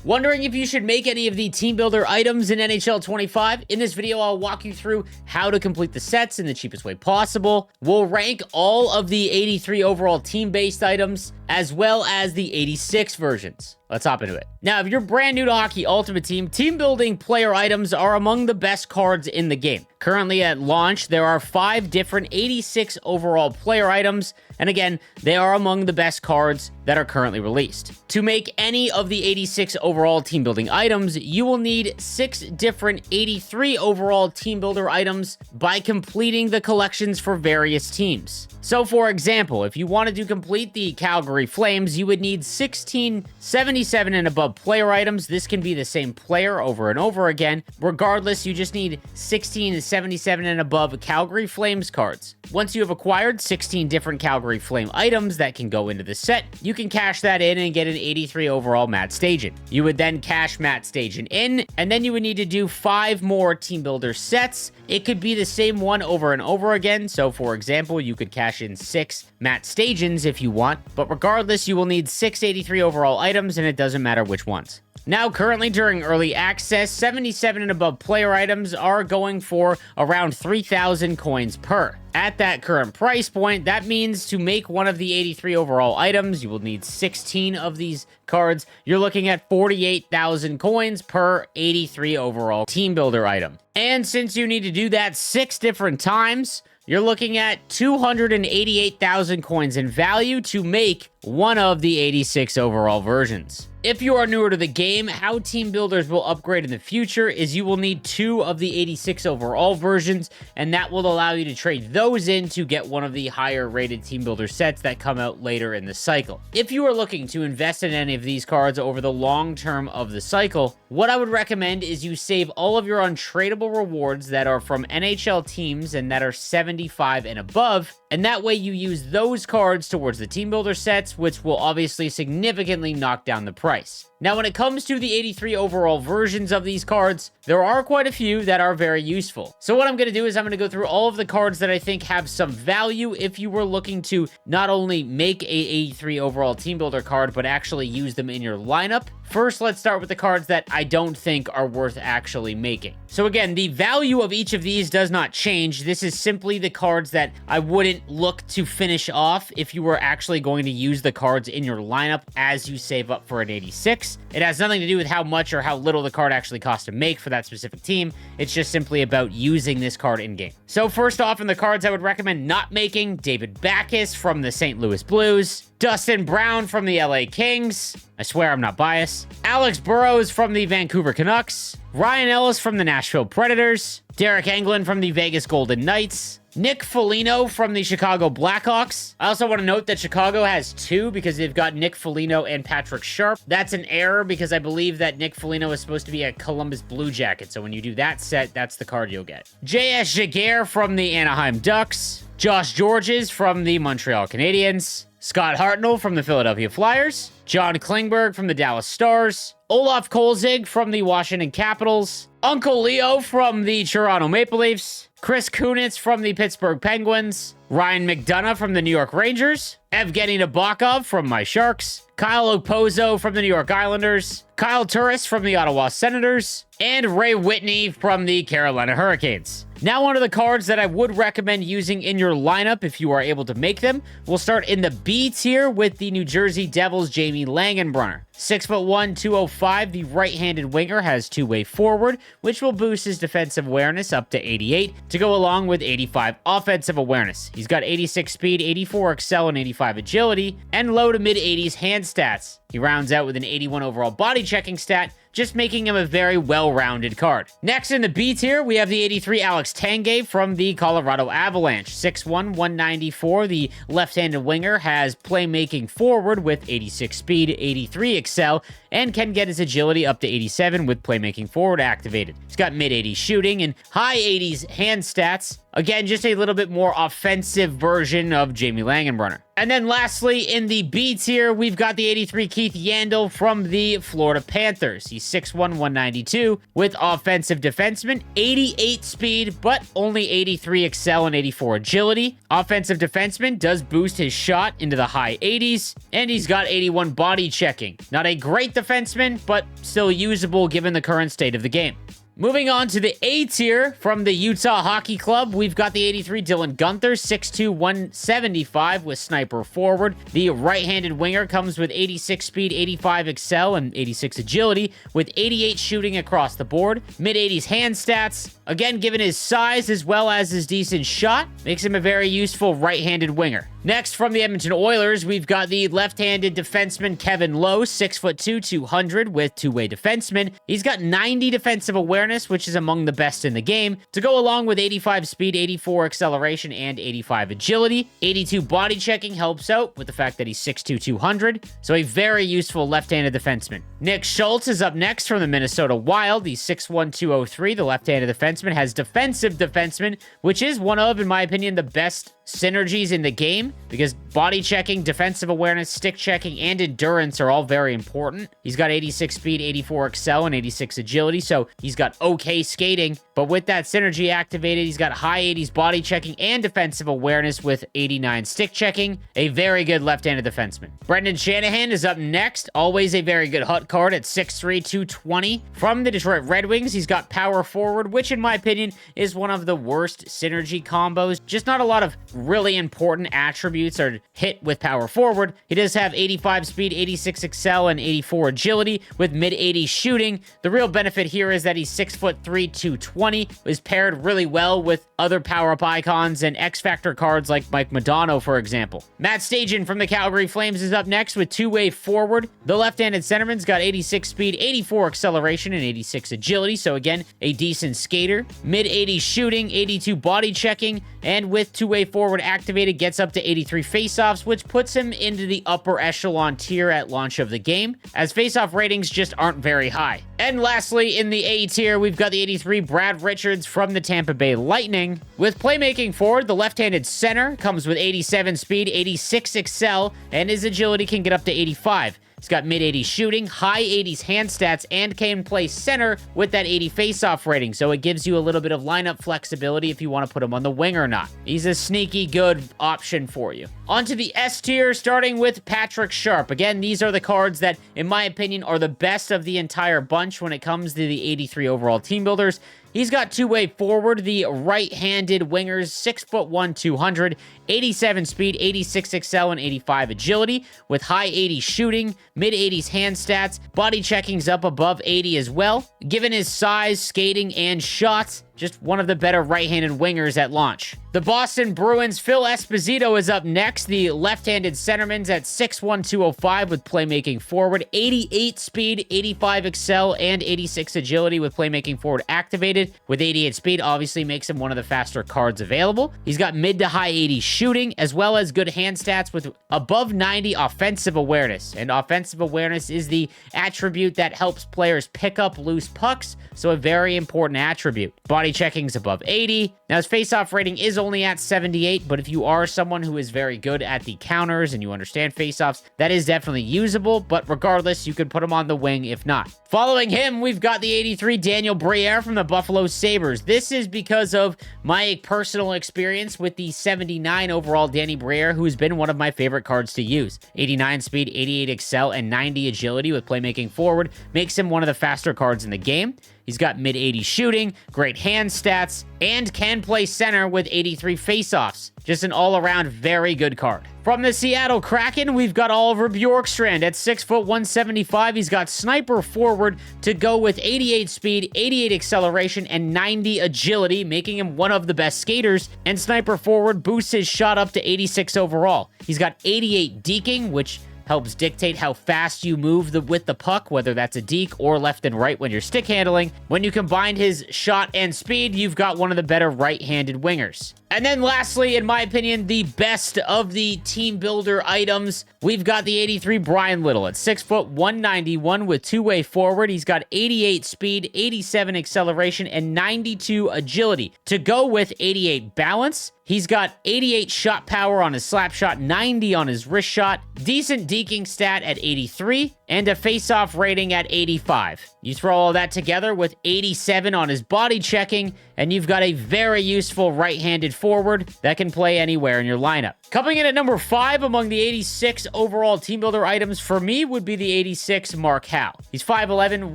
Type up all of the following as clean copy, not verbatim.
Wondering if you should make any of the team builder items in NHL 25? In this video, I'll walk you through how to complete the sets in the cheapest way possible. We'll rank all of the 83 overall team-based items, as well as the 86 versions. Let's hop into it. Now, if you're brand new to Hockey Ultimate Team, team building player items are among the best cards in the game. Currently at launch, there are 5 different 86 overall player items, and again, they are among the best cards that are currently released. To make any of the 86 overall team building items, you will need 6 different 83 overall team builder items by completing the collections for various teams. So for example, if you wanted to complete the Calgary Flames, you would need 16 77 and above player items. This can be the same player over and over again. Regardless, you just need 16 77 and above Calgary Flames cards. Once you have acquired 16 different Calgary Flame items that can go into the set, you can cash that in and get an 83 overall Matt Stajan. You would then cash Matt Stajan in, and then you would need to do 5 more team builder sets. It could be the same one over and over again. So for example, you could cash in 6 Matt Stajans if you want, but regardless, you will need 6 83 overall items, and it doesn't matter which ones. Now, currently during early access, 77 and above player items are going for around 3,000 coins per. At that current price point, that means to make one of the 83 overall items, you will need 16 of these cards. You're looking at 48,000 coins per 83 overall team builder item. And since you need to do that 6 different times, you're looking at 288,000 coins in value to make one of the 86 overall versions. If you are newer to the game, how team builders will upgrade in the future is you will need 2 of the 86 overall versions, and that will allow you to trade those in to get one of the higher rated team builder sets that come out later in the cycle. If you are looking to invest in any of these cards over the long term of the cycle, what I would recommend is you save all of your untradeable rewards that are from NHL teams and that are 75 and above, and that way you use those cards towards the team builder sets, which will obviously significantly knock down the price. Now, when it comes to the 83 overall versions of these cards, there are quite a few that are very useful. So what I'm going to do is I'm going to go through all of the cards that I think have some value if you were looking to not only make a 83 overall team builder card, but actually use them in your lineup. First, let's start with the cards that I don't think are worth actually making. So again, the value of each of these does not change. This is simply the cards that I wouldn't look to finish off if you were actually going to use the cards in your lineup as you save up for an 86. It has nothing to do with how much or how little the card actually costs to make for that specific team. It's just simply about using this card in-game. So first off, in the cards I would recommend not making, David Backes from the St. Louis Blues, Dustin Brown from the LA Kings, I swear I'm not biased, Alex Burrows from the Vancouver Canucks, Ryan Ellis from the Nashville Predators, Derek Englund from the Vegas Golden Knights, Nick Foligno from the Chicago Blackhawks. I also want to note that Chicago has 2 because they've got Nick Foligno and Patrick Sharp. That's an error because I believe that Nick Foligno is supposed to be a Columbus Blue Jacket. So when you do that set, that's the card you'll get. J.S. Jaguar from the Anaheim Ducks, Josh Georges from the Montreal Canadiens, Scott Hartnell from the Philadelphia Flyers, John Klingberg from the Dallas Stars, Olaf Kolzig from the Washington Capitals, Uncle Leo from the Toronto Maple Leafs, Chris Kunitz from the Pittsburgh Penguins, Ryan McDonough from the New York Rangers, Evgeny Nabokov from my Sharks, Kyle Okposo from the New York Islanders, Kyle Turris from the Ottawa Senators, and Ray Whitney from the Carolina Hurricanes. Now, one of the cards that I would recommend using in your lineup if you are able to make them, we'll start in the B tier with the New Jersey Devils' Jamie Langenbrunner. 6'1", 205, the right-handed winger has two-way forward, which will boost his defensive awareness up to 88 to go along with 85 offensive awareness. He's got 86 speed, 84 excel, and 85 agility, and low to mid-80s hand stats. He rounds out with an 81 overall body checking stat, just making him a very well-rounded card. Next in the B tier, we have the 83 Alex Tanguay from the Colorado Avalanche. 6'1", 194, the left-handed winger has playmaking forward with 86 speed, 83 excel, and can get his agility up to 87 with playmaking forward activated. He's got mid-80s shooting and high 80s hand stats. Again, just a little bit more offensive version of Jamie Langenbrunner. And then lastly, in the B tier, we've got the 83 Keith Yandel from the Florida Panthers. He's 6'1", 192 with offensive defenseman, 88 speed, but only 83 excel and 84 agility. Offensive defenseman does boost his shot into the high 80s, and he's got 81 body checking. Not a great defenseman, but still usable given the current state of the game. Moving on to the A tier from the Utah Hockey Club, we've got the 83 Dylan Gunther, 6'2", 175 with sniper forward. The right-handed winger comes with 86 speed, 85 excel, and 86 agility, with 88 shooting across the board. Mid-80s hand stats, again, given his size as well as his decent shot, makes him a very useful right-handed winger. Next, from the Edmonton Oilers, we've got the left-handed defenseman Kevin Lowe, 6'2", 200 with two-way defenseman. He's got 90 defensive awareness, which is among the best in the game, to go along with 85 speed, 84 acceleration, and 85 agility. 82 body checking helps out with the fact that he's 6'2", 200, so a very useful left-handed defenseman. Nick Schultz is up next from the Minnesota Wild. He's 6'1", 203. The left-handed defenseman has defensive defenseman, which is one of, in my opinion, the best synergies in the game, because body checking, defensive awareness, stick checking, and endurance are all very important. He's got 86 speed, 84 excel, and 86 agility, so he's got okay skating, but with that synergy activated, he's got high 80s body checking and defensive awareness with 89 stick checking. A very good left-handed defenseman. Brendan Shanahan is up next. Always a very good HUT card at 6'3", 220. From the Detroit Red Wings, he's got power forward, which in my opinion is one of the worst synergy combos. Just not a lot of really important attributes are hit with power forward. He does have 85 speed, 86 excel, and 84 agility with mid-80s shooting. The real benefit here is that he's 6'3", 220, is paired really well with other power-up icons and X-Factor cards like Mike Modano, for example. Matt Stajan from the Calgary Flames is up next with two-way forward. The left-handed centerman's got 86 speed, 84 acceleration, and 86 agility, so again, a decent skater. Mid-80s shooting, 82 body checking, and with two-way forward activated, gets up to 83 faceoffs, which puts him into the upper echelon tier at launch of the game, as faceoff ratings just aren't very high. And lastly, in the A tier, we've got the 83 Brad Richards from the Tampa Bay Lightning. With playmaking forward, the left-handed center comes with 87 speed, 86 excel, and his agility can get up to 85. He's got mid-80s shooting, high 80s hand stats, and can play center with that 80 faceoff rating, so it gives you a little bit of lineup flexibility if you want to put him on the wing or not. He's a sneaky good option for you. Onto the S tier, starting with Patrick Sharp. Again, these are the cards that, in my opinion, are the best of the entire bunch when it comes to the 83 overall team builders. He's got two-way forward, the right-handed wingers, 6'1", 200, 87 speed, 86 excel, and 85 agility, with high 80s shooting, mid-80s hand stats, body checking's up above 80 as well. Given his size, skating, and shots, just one of the better right-handed wingers at launch. The Boston Bruins' Phil Esposito is up next. The left-handed centerman's at 6'1", 205 with playmaking forward, 88 speed, 85 excel, and 86 agility with playmaking forward activated. With 88 speed, obviously makes him one of the faster cards available. He's got mid to high 80s shooting, as well as good hand stats with above 90 offensive awareness. And offensive awareness is the attribute that helps players pick up loose pucks, so a very important attribute. Body checking's above 80. Now, his face-off rating is only at 78, but if you are someone who is very good at the counters and you understand face-offs, that is definitely usable, but regardless, you could put him on the wing if not. Following him, we've got the 83 Daniel Briere from the Buffalo Sabres. This is because of my personal experience with the 79 overall Danny Briere, who's been one of my favorite cards to use. 89 speed, 88 excel, and 90 agility with playmaking forward makes him one of the faster cards in the game. He's got mid-80s shooting, great hand stats, and can play center with 83 faceoffs. Just an all-around very good card. From the Seattle Kraken, we've got Oliver Bjorkstrand at 6'1", 175. He's got sniper forward to go with 88 speed, 88 acceleration, and 90 agility, making him one of the best skaters. And sniper forward boosts his shot up to 86 overall. He's got 88 deking, which helps dictate how fast you move with the puck, whether that's a deke or left and right when you're stick handling. When you combine his shot and speed, you've got one of the better right-handed wingers. And then lastly, in my opinion, the best of the team builder items, we've got the 83 Brian Little at 6'1", 191 with two-way forward. He's got 88 speed, 87 acceleration, and 92 agility to go with 88 balance. He's got 88 shot power on his slap shot, 90 on his wrist shot, decent deking stat at 83, and a face-off rating at 85. You throw all that together with 87 on his body checking, and you've got a very useful right-handed forward that can play anywhere in your lineup. Coming in at number 5 among the 86 overall team builder items for me would be the 86 Mark Howe. He's 5'11",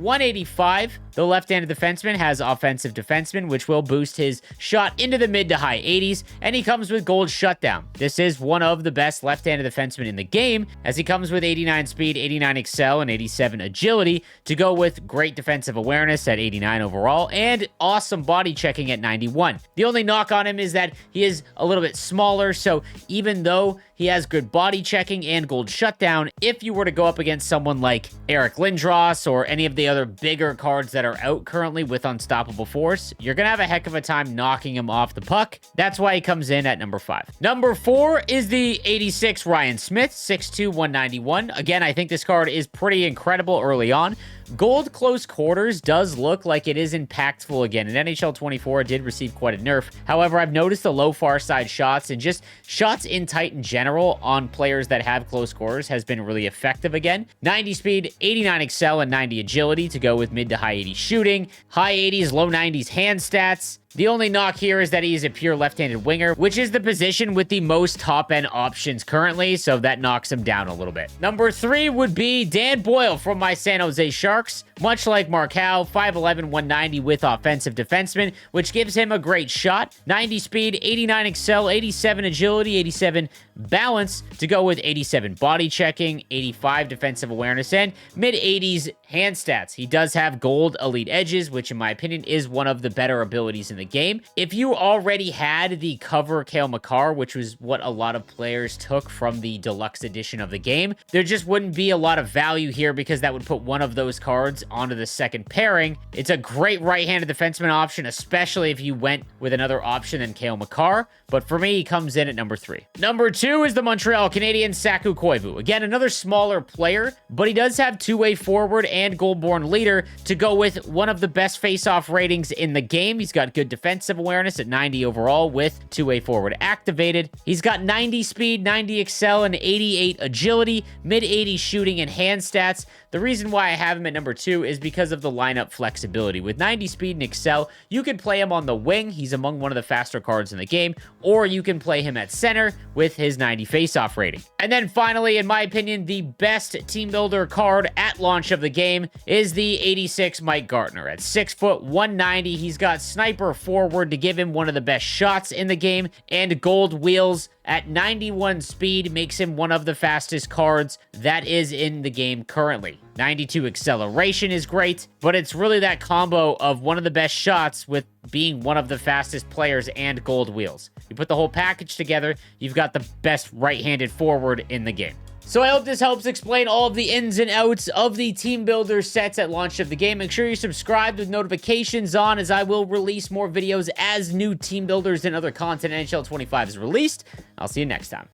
185. The left-handed defenseman has offensive defenseman, which will boost his shot into the mid to high 80s, and he comes with gold shutdown. This is one of the best left-handed defensemen in the game, as he comes with 89 speed, 89 excel, and 87 agility to go with great defensive awareness at 89 overall, and awesome body checking at 91. The only knock on him is that he is a little bit smaller, so even though he has good body checking and gold shutdown, if you were to go up against someone like Eric Lindros or any of the other bigger cards that are out currently with Unstoppable Force, you're going to have a heck of a time knocking him off the puck. That's why he comes in at number 5. Number 4 is the 86 Ryan Smith, 6'2", 191. Again, I think this card is pretty incredible early on. Gold close quarters does look like it is impactful again. In NHL 24, it did receive quite a nerf. However, I've noticed the low far side shots and just shots in tight in general on players that have close quarters has been really effective again. 90 speed, 89 excel, and 90 agility to go with mid to high 80s shooting, high 80s, low 90s hand stats. The only knock here is that he is a pure left-handed winger, which is the position with the most top-end options currently, so that knocks him down a little bit. Number 3 would be Dan Boyle from my San Jose Sharks. Much like Mark Howe, 5'11", 190 with offensive defenseman, which gives him a great shot. 90 speed, 89 excel, 87 agility, 87 balance to go with 87 body checking, 85 defensive awareness, and mid-80s hand stats. He does have gold elite edges, which in my opinion is one of the better abilities in the game. If you already had the cover Cale Makar, which was what a lot of players took from the deluxe edition of the game, there just wouldn't be a lot of value here because that would put one of those cards onto the second pairing. It's a great right-handed defenseman option, especially if you went with another option than Cale Makar, but for me, he comes in at number 3. Number 2 is the Montreal Canadiens Saku Koivu. Again, another smaller player, but he does have two-way forward and goal-born leader to go with one of the best face-off ratings in the game. He's got good defensive awareness at 90 overall with two-way forward activated. He's got 90 speed, 90 excel, and 88 agility, mid-80 shooting and hand stats. The reason why I have him at number 2 is because of the lineup flexibility. With 90 speed and excel, you can play him on the wing. He's among one of the faster cards in the game, or you can play him at center with his 90 face-off rating. And then finally, in my opinion, the best team builder card at launch of the game is the 86 Mike Gartner. At 6 foot 190, he's got sniper forward to give him one of the best shots in the game, and gold wheels at 91 speed makes him one of the fastest cards that is in the game currently. 92 acceleration is great, but it's really that combo of one of the best shots with being one of the fastest players and gold wheels. You put the whole package together, you've got the best right-handed forward in the game. So I hope this helps explain all of the ins and outs of the team builder sets at launch of the game. Make sure you're subscribed with notifications on, as I will release more videos as new team builders and other content NHL 25 is released. I'll see you next time.